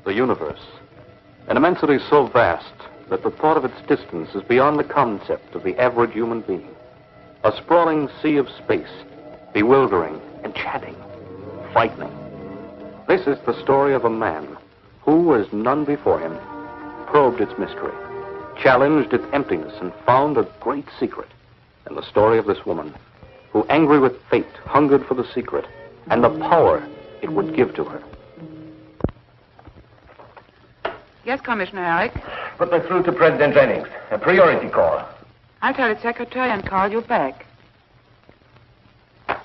the universe. An immensity so vast that the thought of its distance is beyond the concept of the average human being. A sprawling sea of space, bewildering, enchanting, frightening. This is the story of a man who, as none before him, probed its mystery, challenged its emptiness, and found a great secret. And the story of this woman who, angry with fate, hungered for the secret and the power it would give to her. Yes, Commissioner Herrick? Put me through to President Jennings. A priority call. I'll tell its secretary and call you back.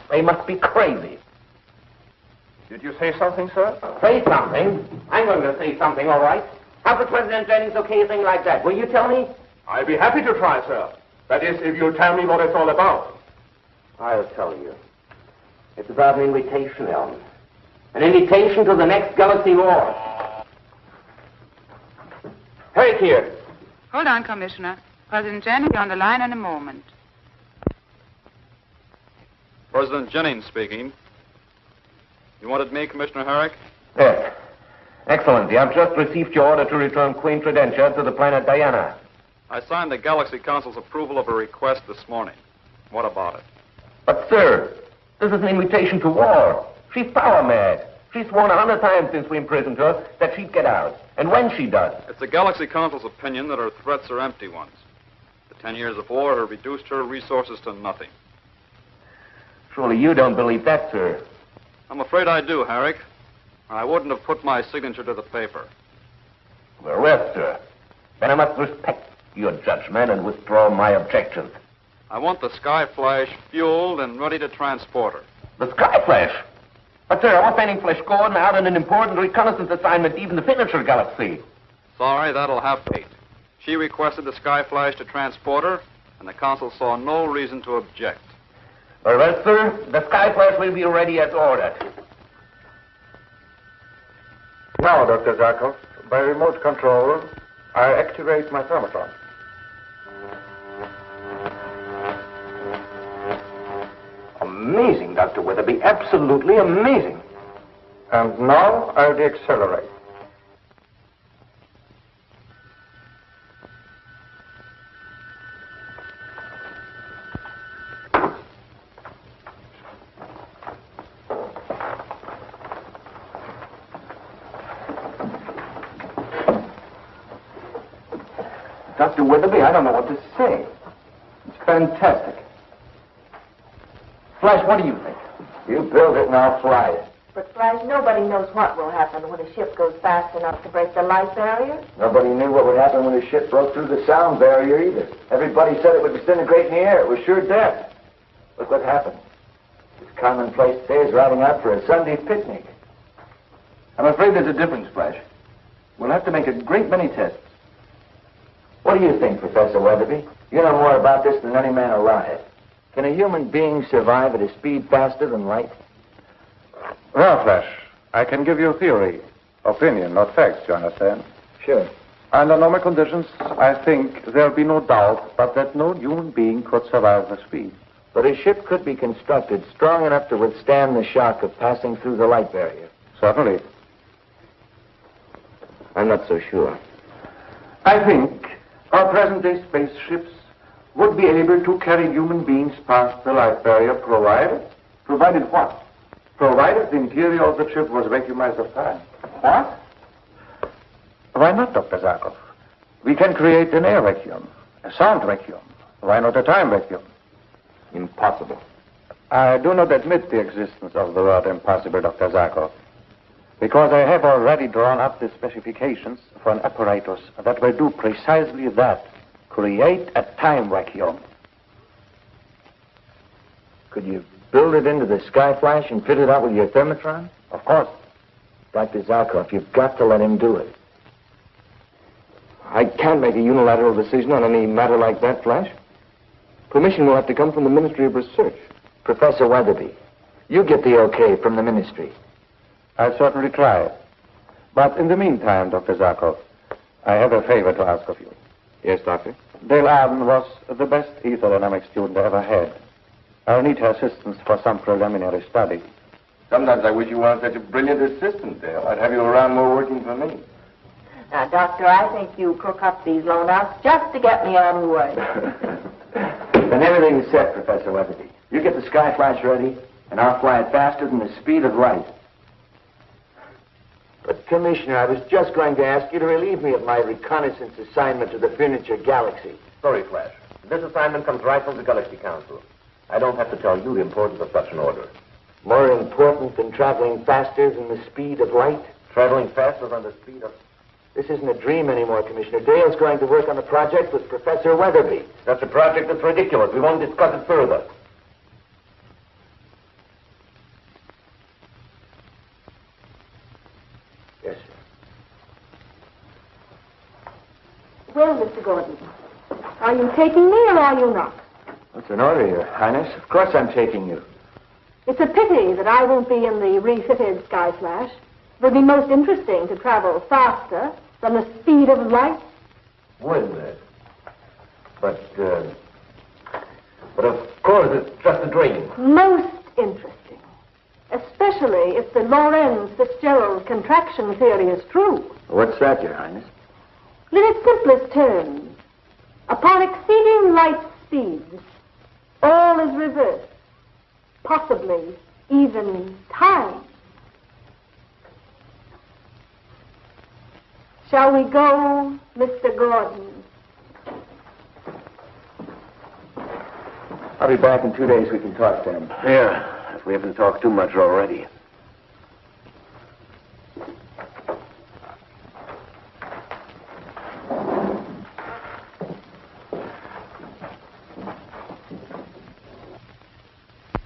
They must be crazy. Did you say something, sir? Say something? I'm going to say something, all right. How could President Jennings okay a thing like that? Will you tell me? I'll be happy to try, sir. That is, if you'll tell me what it's all about. I'll tell you. It's about an invitation, Ellen. An invitation to the next galaxy war. Herrick here. Hold on, Commissioner. President Jennings is on the line in a moment. President Jennings speaking. You wanted me, Commissioner Herrick? Yes. Excellency, I've just received your order to return Queen Credentia to the planet Diana. I signed the Galaxy Council's approval of a request this morning. What about it? But, sir, this is an invitation to war. She's power mad. She's sworn 100 times since we imprisoned her that she'd get out. And when she does... It's the Galaxy Council's opinion that her threats are empty ones. The 10 years of war have reduced her resources to nothing. Surely you don't believe that, sir. I'm afraid I do, Herrick. I wouldn't have put my signature to the paper. Well, rest, sir. Then I must respect your judgment and withdraw my objections. I want the Sky-Flash fueled and ready to transport her. The Sky-Flash? But, sir, our Fanning Flash Gordon out on an important reconnaissance assignment even to finish her galaxy. Sorry, that'll have to wait. She requested the Sky-Flash to transport her, and the Council saw no reason to object. Very well, sir. The Sky-Flash will be ready as ordered. Now, Dr. Zarkov, by remote control, I activate my thermotron. Amazing, Dr. Weatherby. Absolutely amazing. And now I'll deaccelerate. Dr. Weatherby, I don't know what to say. It's fantastic. Flash, what do you think? You build it and I'll fly it. But, Flash, nobody knows what will happen when a ship goes fast enough to break the light barrier. Nobody knew what would happen when the ship broke through the sound barrier either. Everybody said it would disintegrate in the air. It was sure death. Look what happened. It's commonplace today is riding out for a Sunday picnic. I'm afraid there's a difference, Flash. We'll have to make a great many tests. What do you think, Professor Weatherby? You know more about this than any man alive. Can a human being survive at a speed faster than light? Well, Flash, I can give you a theory. Opinion, not facts, you understand? Sure. Under normal conditions, I think there'll be no doubt but that no human being could survive the speed. But a ship could be constructed strong enough to withstand the shock of passing through the light barrier. Certainly. I'm not so sure. I think our present-day spaceships would be able to carry human beings past the light barrier, provided what? Provided the interior of the ship was vacuumized of time. What? Why not, Dr. Zarkov? We can create an air vacuum, a sound vacuum. Why not a time vacuum? Impossible. I do not admit the existence of the word impossible, Dr. Zarkov, because I have already drawn up the specifications for an apparatus that will do precisely that. Create a time vacuum. Could you build it into the Sky-Flash and fit it out with your thermotron? Of course. Dr. Zarkov, you've got to let him do it. I can't make a unilateral decision on any matter like that, Flash. Permission will have to come from the Ministry of Research. Professor Weatherby, you get the okay from the Ministry. I'll certainly try. But in the meantime, Dr. Zarkov, I have a favor to ask of you. Yes, Doctor? Dale Arden was the best ethodynamic student I ever had. I'll need her assistance for some preliminary study. Sometimes I wish you weren't such a brilliant assistant, Dale. I'd have you around more working for me. Now, Doctor, I think you cook up these loanouts just to get me out of the way. Then everything is set, Professor Weatherby. You get the Sky Flash ready, and I'll fly it faster than the speed of light. But, Commissioner, I was just going to ask you to relieve me of my reconnaissance assignment to the Furniture Galaxy. Sorry, Flash. This assignment comes right from the Galaxy Council. I don't have to tell you the importance of such an order. More important than traveling faster than the speed of light? Traveling faster than the speed of... This isn't a dream anymore, Commissioner. Dale's going to work on the project with Professor Weatherby. That's a project that's ridiculous. We won't discuss it further. Yes, sir. Well, Mr. Gordon, are you taking me or are you not? What's an order, Your Highness? Of course I'm taking you. It's a pity that I won't be in the refitted Sky Flash. It would be most interesting to travel faster than the speed of light. Wouldn't it? But of course, it's just a dream. Most interesting. Especially if the Lorentz-Fitzgerald contraction theory is true. What's that, Your Highness? In its simplest terms, upon exceeding light speeds, all is reversed, possibly even time. Shall we go, Mr. Gordon? I'll be back in 2 days. We can talk then. Yeah, if we haven't talked too much already.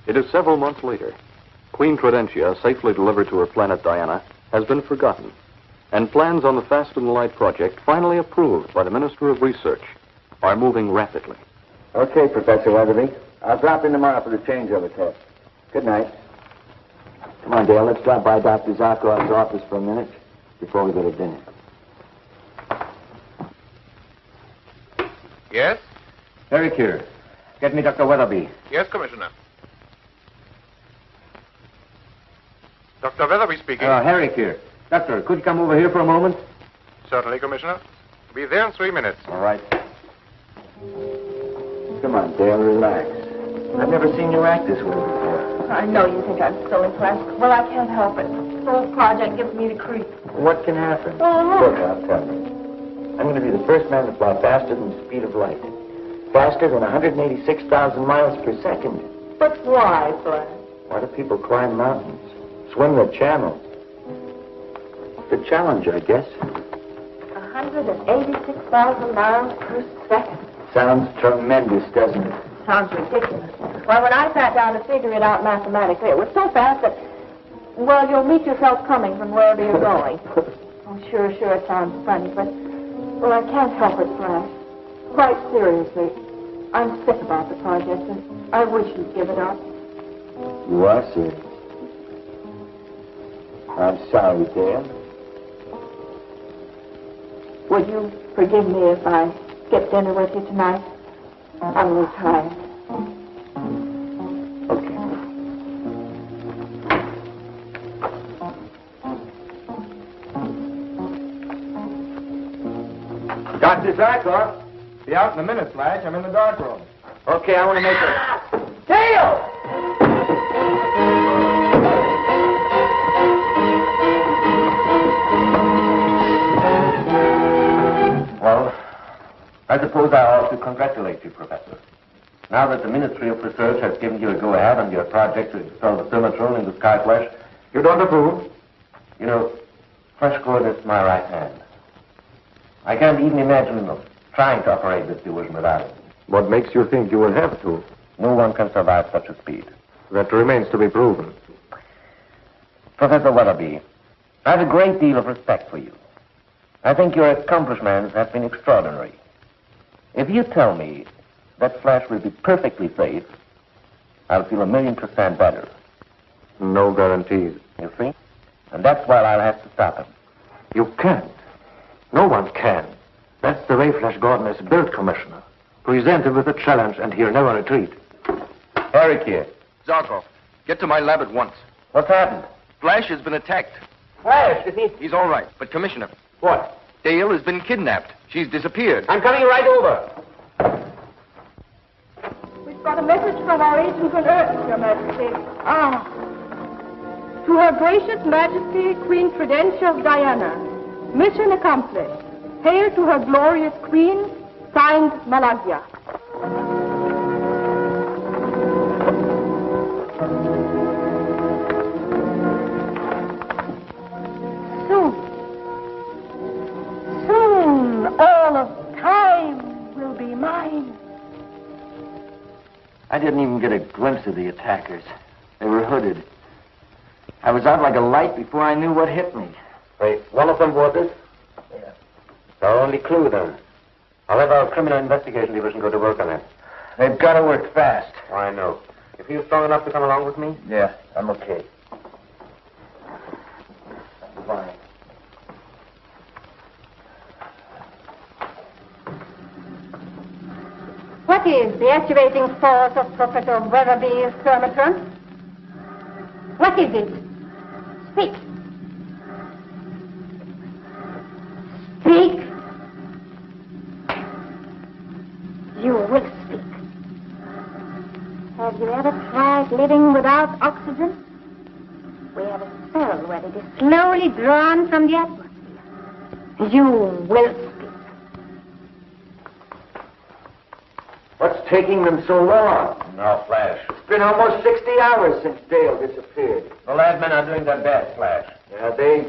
It is several months later. Queen Credentia, safely delivered to her planet Diana, has been forgotten, and plans on the Faster Than Light project, finally approved by the Minister of Research, are moving rapidly. Okay, Professor Weatherby. I'll drop in tomorrow for the changeover test. Good night. Come on, Dale. Let's drop by Dr. Zarkov's office for a minute before we go to dinner. Yes? Eric here. Get me Dr. Weatherby. Yes, Commissioner. Dr. Weatherby speaking. Herrick here. Doctor, could you come over here for a moment? Certainly, Commissioner. Be there in 3 minutes. All right. Come on, Dale. Relax. I've never seen you act this way before. I know you think I'm still impressed. Well, I can't help it. The whole project gives me the creep. What can happen? Oh, Look, I'll tell you. I'm going to be the first man to fly faster than the speed of light. Faster than 186,000 miles per second. But why, Flash? Why do people climb mountains? Swim the channel? The challenge, I guess. 186,000 miles per second. Sounds tremendous, doesn't it? Sounds ridiculous. Why, when I sat down to figure it out mathematically, it was so fast that, well, you'll meet yourself coming from wherever you're going. Oh, sure, it sounds funny, but, well, I can't help it, Flash. Quite seriously, I'm sick about the project, and I wish you'd give it up. You are serious. I'm sorry, Dale. Would you forgive me if I skip dinner with you tonight? I'm really tired. Okay. Dr. Zarkov. Be out in a minute, Flash. I'm in the dark room. Okay, I want to make a... Dale! Well, I suppose I ought to congratulate you, Professor. Now that the Ministry of Research has given you a go-ahead on your project to install the Thermatron in the Sky Flash, you don't approve? You know, Flash Gordon is my right hand. I can't even imagine of trying to operate this division without it. What makes you think you will have to? No one can survive such a speed. That remains to be proven. Professor Weatherby, I have a great deal of respect for you. I think your accomplishments have been extraordinary. If you tell me that Flash will be perfectly safe, I'll feel 1,000,000% better. No guarantees. You see? And that's why I'll have to stop him. You can't. No one can. That's the way Flash Gordon is built, Commissioner. Presented with a challenge, and he'll never retreat. Eric here. Zarkov, get to my lab at once. What's happened? Flash has been attacked. Flash, is he... He's all right, but Commissioner, What? Dale has been kidnapped. She's disappeared. I'm coming right over. We've got a message from our agent on Earth, Your Majesty. To Her Gracious Majesty, Queen Credentia of Diana. Mission accomplished. Hail to Her Glorious Queen, signed Malaysia. Soon, all of time will be mine. I didn't even get a glimpse of the attackers. They were hooded. I was out like a light before I knew what hit me. Wait, one of them bought this? Yeah. It's our only clue, then. I'll have our criminal investigation division go to work on it. They've got to work fast. I know. You feel strong enough to come along with me? Yeah, I'm okay. Fine. What is the activating force of Professor Weatherby's thermatron? What is it? Speak. Speak. You will speak. Have you ever tried living without oxygen? We have a cell where it is slowly drawn from the atmosphere. You will speak. What's taking them so long? No, Flash. It's been almost 60 hours since Dale disappeared. The lab men are doing their best, Flash. Yeah, they...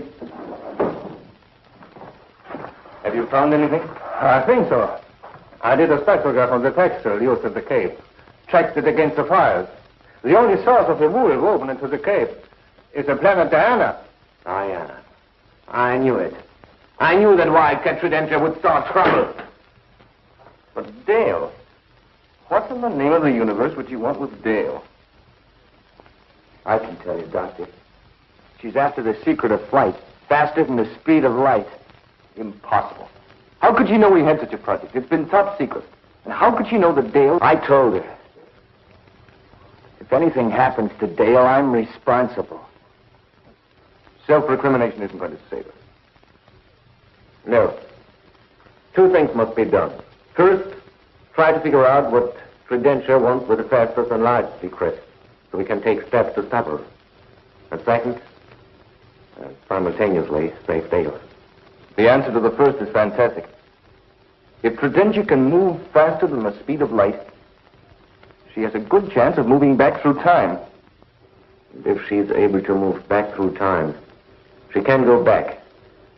Have you found anything? I think so. I did a spectrograph on the textile used at the Cape. Checked it against the fires. The only source of the wool woven into the Cape is the planet Diana. Diana. I knew it. I knew that Wildcat Credentia would start trouble. But Dale... What in the name of the universe would you want with Dale? I can tell you, Doctor. She's after the secret of flight, faster than the speed of light. Impossible. How could you know we had such a project? It's been top secret. And how could you know that Dale... I told her. If anything happens to Dale, I'm responsible. Self-recrimination isn't going to save her. No. Two things must be done. First, try to figure out what Credentia wants with the faster-than-light secret, so we can take steps to stop her. And second, simultaneously, save Dale. The answer to the first is fantastic. If Credentia can move faster than the speed of light, she has a good chance of moving back through time. And if she's able to move back through time, she can go back.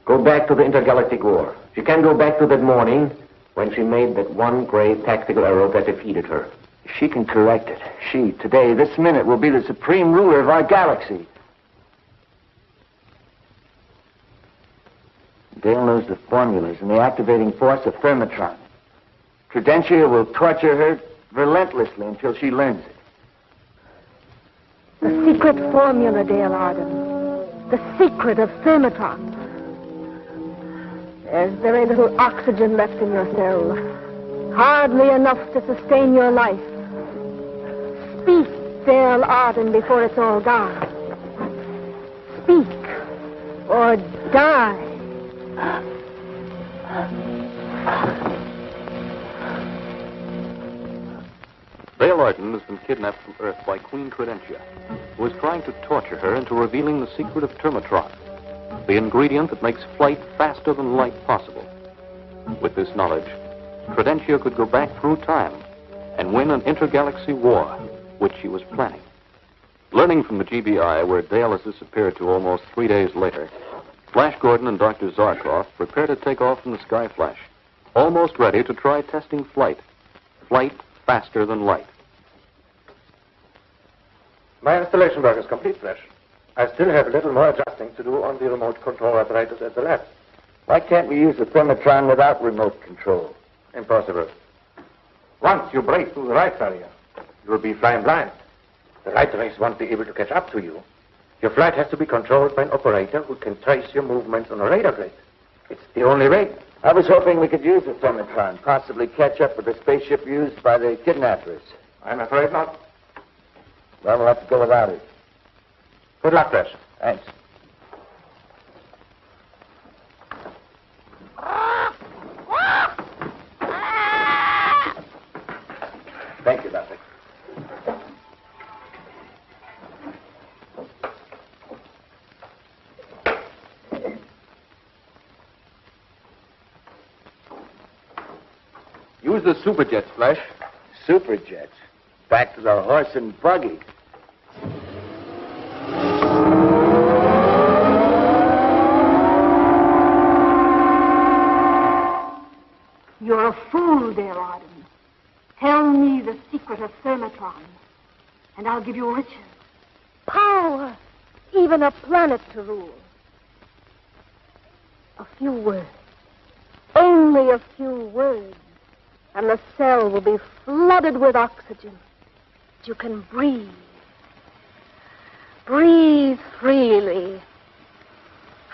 Go back to the intergalactic war. She can go back to that morning when she made that one grave tactical error that defeated her. She can correct it. She, today, this minute, will be the supreme ruler of our galaxy. Dale knows the formulas and the activating force of thermatron. Credentia will torture her relentlessly until she learns it. The secret formula, Dale Arden. The secret of thermatron. There's very little oxygen left in your cell. Hardly enough to sustain your life. Speak, Dale Arden, before it's all gone. Speak, or die. Dale Arden has been kidnapped from Earth by Queen Credentia, who is trying to torture her into revealing the secret of thermatron, the ingredient that makes flight faster than light possible. With this knowledge, Credentia could go back through time and win an intergalaxy war, which she was planning. Learning from the GBI where Dale has disappeared to almost 3 days later, Flash Gordon and Dr. Zarkov prepare to take off from the Sky Flash, almost ready to try testing flight. Flight faster than light. My installation work is complete, Flash. I still have a little more adjusting to do on the remote control apparatus at the lab. Why can't we use the thermatron without remote control? Impossible. Once you break through the right barrier, you will be flying blind. The light rays won't be able to catch up to you. Your flight has to be controlled by an operator who can trace your movements on a radar grid. It's the only way. I was hoping we could use the thermatron, possibly catch up with the spaceship used by the kidnappers. I'm afraid not. Well, we'll have to go without it. Good luck, Flash. Thanks. Use the superjets, Flash. Superjets. Back to the horse and buggy. You're a fool, dear Arden. Tell me the secret of Thermatron, and I'll give you riches, power, even a planet to rule. A few words, only a few words, and the cell will be flooded with oxygen. You can breathe. Breathe freely,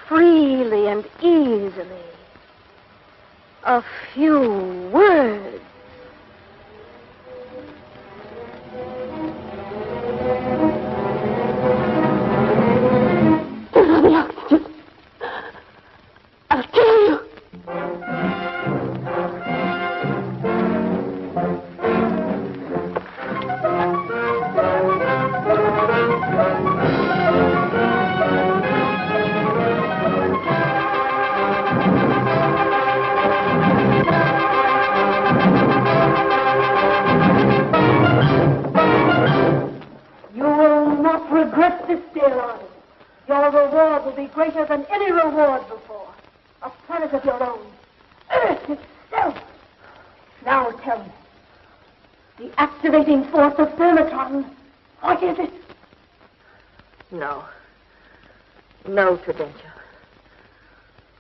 freely and easily. A few words. Turn on the oxygen. I'll kill you. Regret this, dear Arden. Your reward will be greater than any reward before. A planet of your own. Earth itself. Now tell me. The activating force of Thermatron. What is it? No. No, Credentia.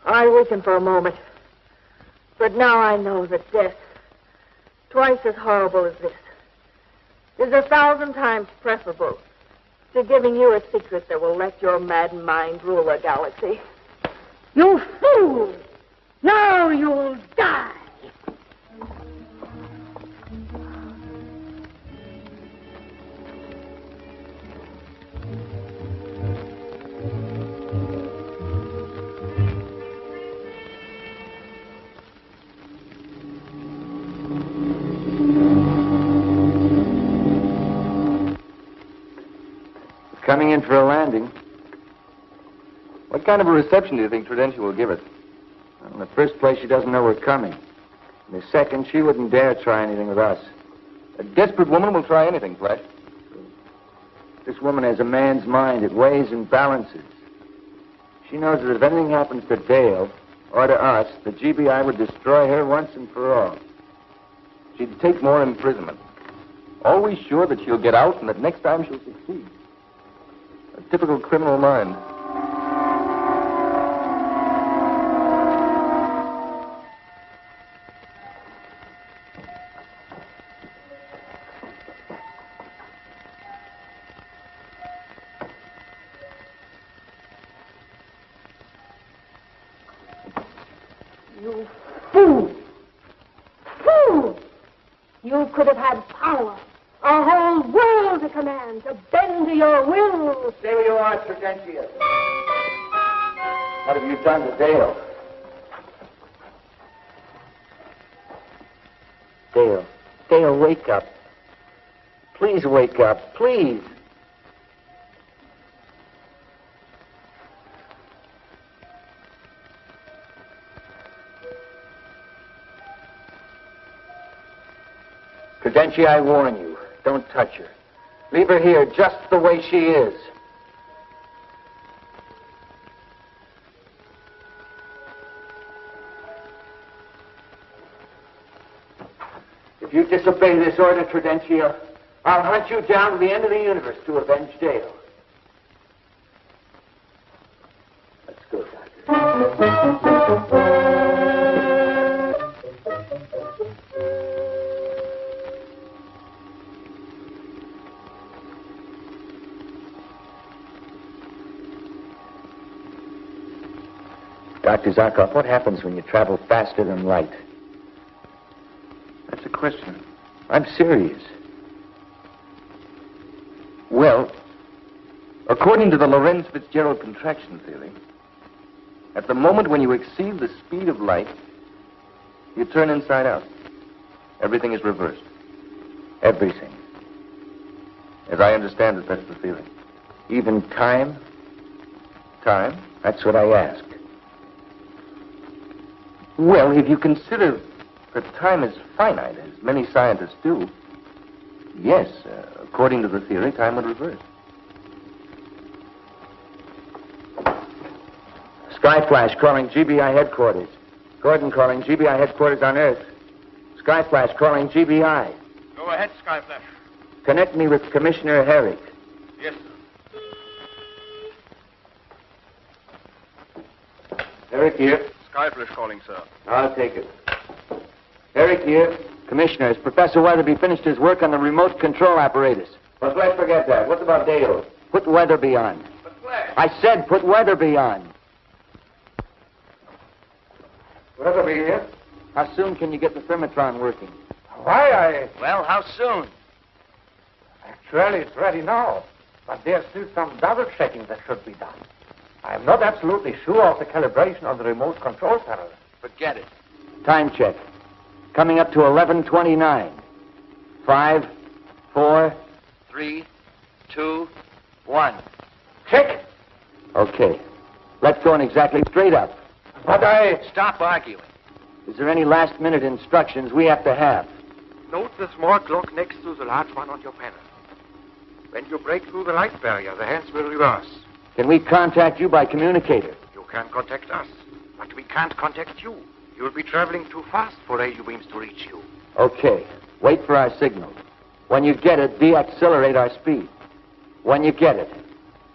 I weakened for a moment. But now I know that death, twice as horrible as this, is 1,000 times preferable to giving you a secret that will let your mad mind rule a galaxy. You fool! Now you'll die! Coming in for a landing. What kind of a reception do you think Credentia will give us? Well, in the first place, she doesn't know we're coming. In the second, she wouldn't dare try anything with us. A desperate woman will try anything, Flash. This woman has a man's mind. It weighs and balances. She knows that if anything happens to Dale or to us, the GBI would destroy her once and for all. She'd take more imprisonment. Always sure that she'll get out and that next time she'll succeed. A typical criminal mind. You fool! Fool! You could have had power. A whole world to command, to bend to your will. Stay where you are, Credentia. What have you done to Dale? Dale, wake up. Please wake up, please. Credentia, I warn you. Don't touch her. Leave her here just the way she is. If you disobey this order, Credentia, I'll hunt you down to the end of the universe to avenge Dale. Let's go, Doctor. Dr. Zarkov, what happens when you travel faster than light? That's a question. I'm serious. Well, according to the Lorentz-Fitzgerald contraction theory, at the moment when you exceed the speed of light, you turn inside out. Everything is reversed. Everything. As I understand it, that's the theory. Even time? Time? That's what I asked. Well, if you consider that time is finite, as many scientists do, yes, according to the theory, time would reverse. Skyflash calling GBI headquarters. Gordon calling GBI headquarters on Earth. Skyflash calling GBI. Go ahead, Skyflash. Connect me with Commissioner Herrick. Yes, sir. Eric here. Skyflash calling, sir. I'll take it. Eric here. Commissioner, has Professor Weatherby finished his work on the remote control apparatus? But let's forget that. What about Dale? Put Weatherby on. But Flash. I said put Weatherby on. Weatherby here. How soon can you get the thermotron working? Why, Well, how soon? Actually, it's ready now. But there's still some double checking that should be done. I'm not absolutely sure of the calibration on the remote control panel. Forget it. Time check. Coming up to 11:29. 5, 4, 3, 2, 1. Check! Okay. Let's go in exactly straight up. But Stop arguing. Is there any last-minute instructions we have to have? Note the small clock next to the large one on your panel. When you break through the light barrier, the hands will reverse. Can we contact you by communicator? You can contact us, but we can't contact you. You'll be traveling too fast for radio beams to reach you. Okay. Wait for our signal. When you get it, deaccelerate our speed. When you get it.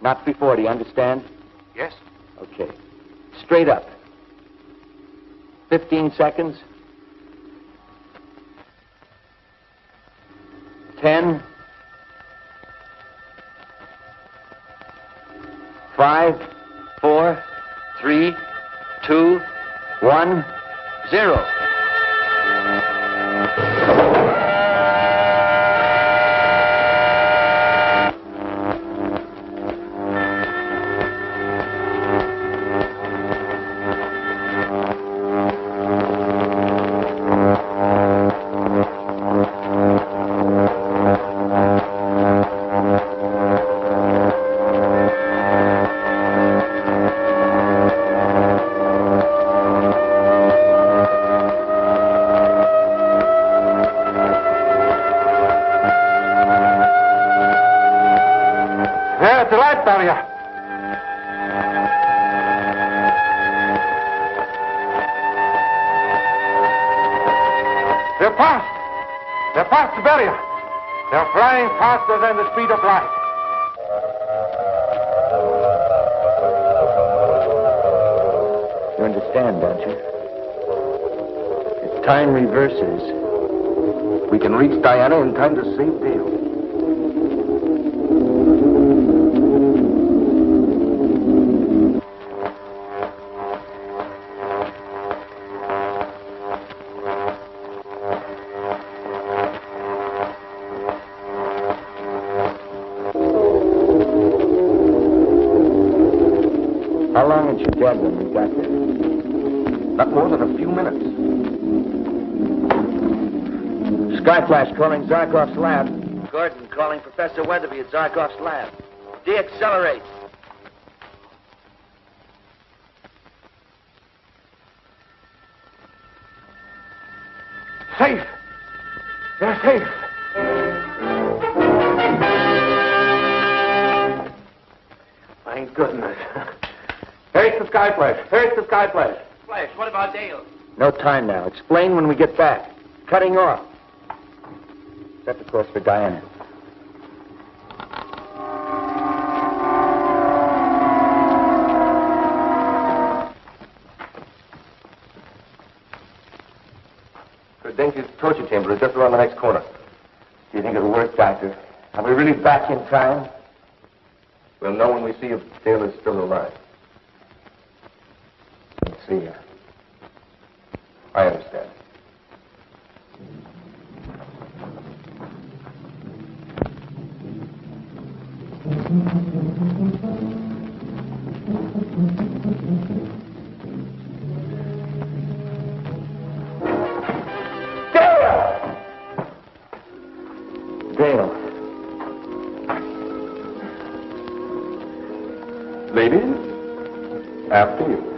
Not before, do you understand? Yes? Okay. Straight up. 15 seconds. 10. 5, 4, 3, 2, 1, 0. The light barrier. They're past. They're past the barrier. They're flying faster than the speed of light. You understand, don't you? If time reverses, We can reach Diana in time to save Dale. how long had you dead when we got there? Not more than a few minutes. Skyflash calling Zarkov's lab. Gordon calling Professor Weatherby at Zarkov's lab. Deaccelerate. Safe. They're safe. Thank goodness. Here's the Skyflash. Here's the Skyflash. Flash, what about Dale? No time now. Explain when we get back. Cutting off. Set the course for Diana. Credentia's torture chamber is just around the next corner. Do you think it'll work, Doctor? Are we really back in time? We'll know when we see if Dale is still alive. Let's see her. I understand. Dale. Ladies, after you.